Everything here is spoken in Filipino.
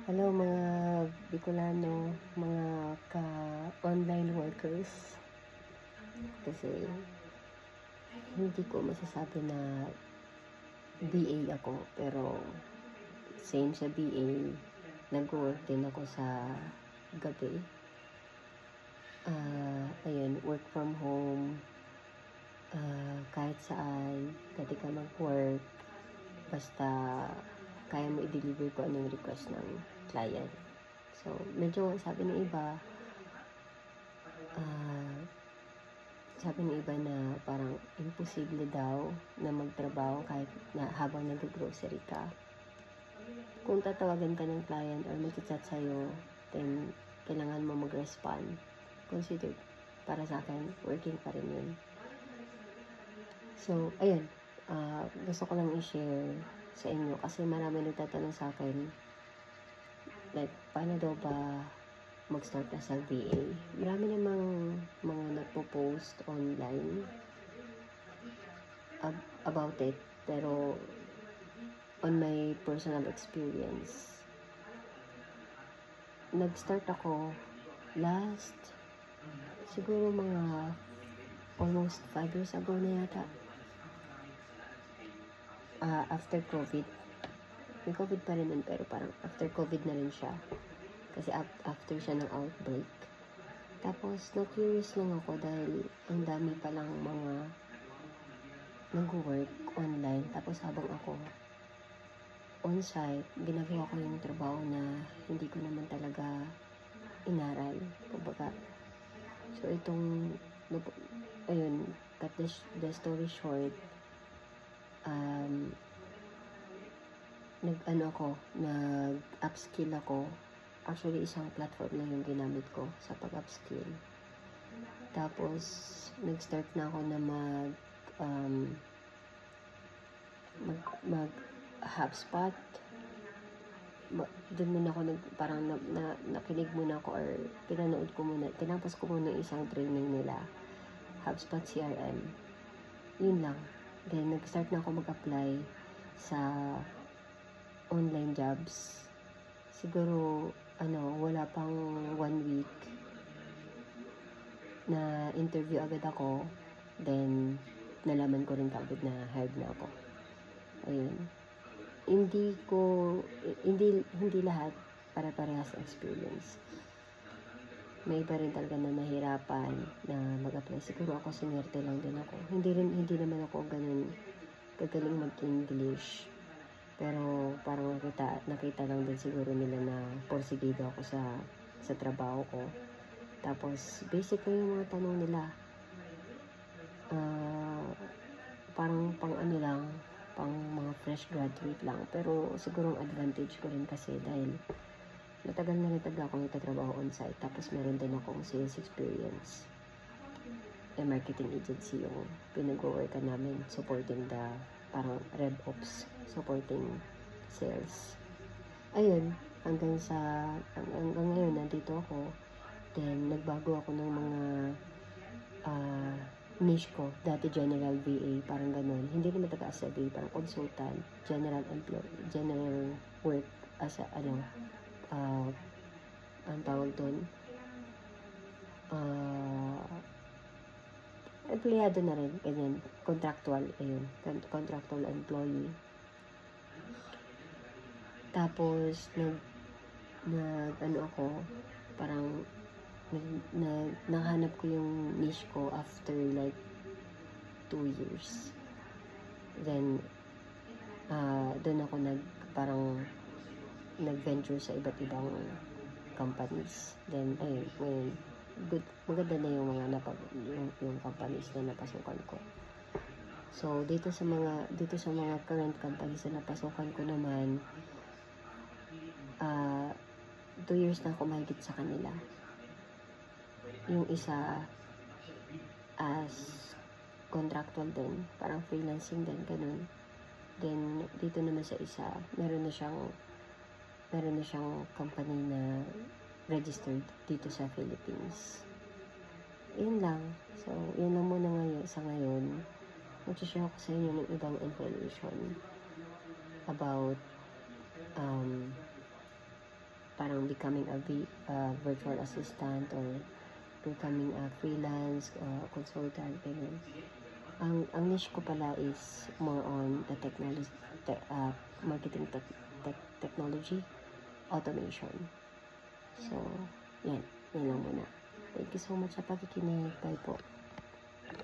Hello mga Bicolano, mga ka-online workers. Kasi hindi ko masasabi na BA ako, pero same sa BA, nag-work din ako sa gabi. Ayun, work from home, kahit saan, pwede ka mag-work, basta kaya mo i-deliver ko ano yung request ng client. So, medyo sabi ng iba, ah, sabi ng iba na parang imposible daw na magtrabaho kahit na habang nag-grocery ka. Kung tatawagan ka ng client or mag-chat sa'yo, then kailangan mo mag-respond. Consider, para sa akin, working pa rin yun. So, ayun. Gusto ko lang i-share sa inyo kasi marami nagtatanong sa akin, like, paano daw ba mag-start na sa VA? Marami namang mga nagpo-post online about it, pero on my personal experience, nag-start ako last, siguro mga almost 5 years ago na yata. After COVID. May COVID pa rin nun, pero parang after COVID na rin siya. Kasi after siya ng outbreak. Tapos, na-curious lang ako dahil ang dami palang mga nag-work online. Tapos, habang ako on-site, ginagawa ko yung trabaho na hindi ko naman talaga inaral. Kumbaga, so itong, ayun, cut the story short, nag-upskill ako. Actually, isang platform lang yung ginamit ko sa pag-upskill. Tapos, nag-start na ako na mag HubSpot. Doon muna ako parang nakinig muna ako or pinanood ko muna, tinapos ko muna isang training nila. HubSpot CRM. Yun lang. Then, nag-start na ako mag-apply sa online jobs. Siguro, wala pang 1 week na interview agad ako. Then, nalaman ko rin agad na hired na ako. Ayun. Hindi lahat para-parehas experience. May iba rin talaga na nahirapan na mag-apply. Siguro ako, sinerte lang din ako. Hindi naman ako ganun kagaling mag-English. Pero parang nakita lang din siguro nila na porsigido ako sa trabaho ko. Tapos, basic lang yung mga tanong nila. Parang pang mga fresh graduate lang. Pero siguro ang advantage ko rin kasi dahil matagal na ako nagtatrabaho on-site. Tapos meron din akong sales experience. Marketing agency yung pinag-workan namin, supporting the parang rev ops, supporting sales. Ayun, hanggang ngayon nandito ako. Then nagbago ako ng mga niche ko. Dati general VA, parang ganun. Hindi naman taga as a VA, parang consultant, general work as a ang tawag doon, empleyado na rin, ganyan, contractual, ayun, contractual employee. Tapos, ako, parang, nahanap ko yung niche ko after like 2 years. Then, doon ako nag-venture sa iba't ibang companies. Then, ayun, ngayon, maganda na yung mga yung companies na napasukan ko. So, dito sa mga current companies na napasukan ko naman, 2 years na ako mahigit sa kanila. Yung isa as contractual din, parang freelancing din, ganun. Then, dito naman sa isa, meron na siyang company na registered dito sa Philippines. Yun lang. So, yun lang muna sa ngayon. Mag-share ako sa inyo ng ibang information about parang becoming a virtual assistant or becoming a freelance consultant, ganyan. Ang niche ko pala is more on the technology, marketing technology, automation. So, yan lang muna. Thank you so much sa pakikinig. Bye po.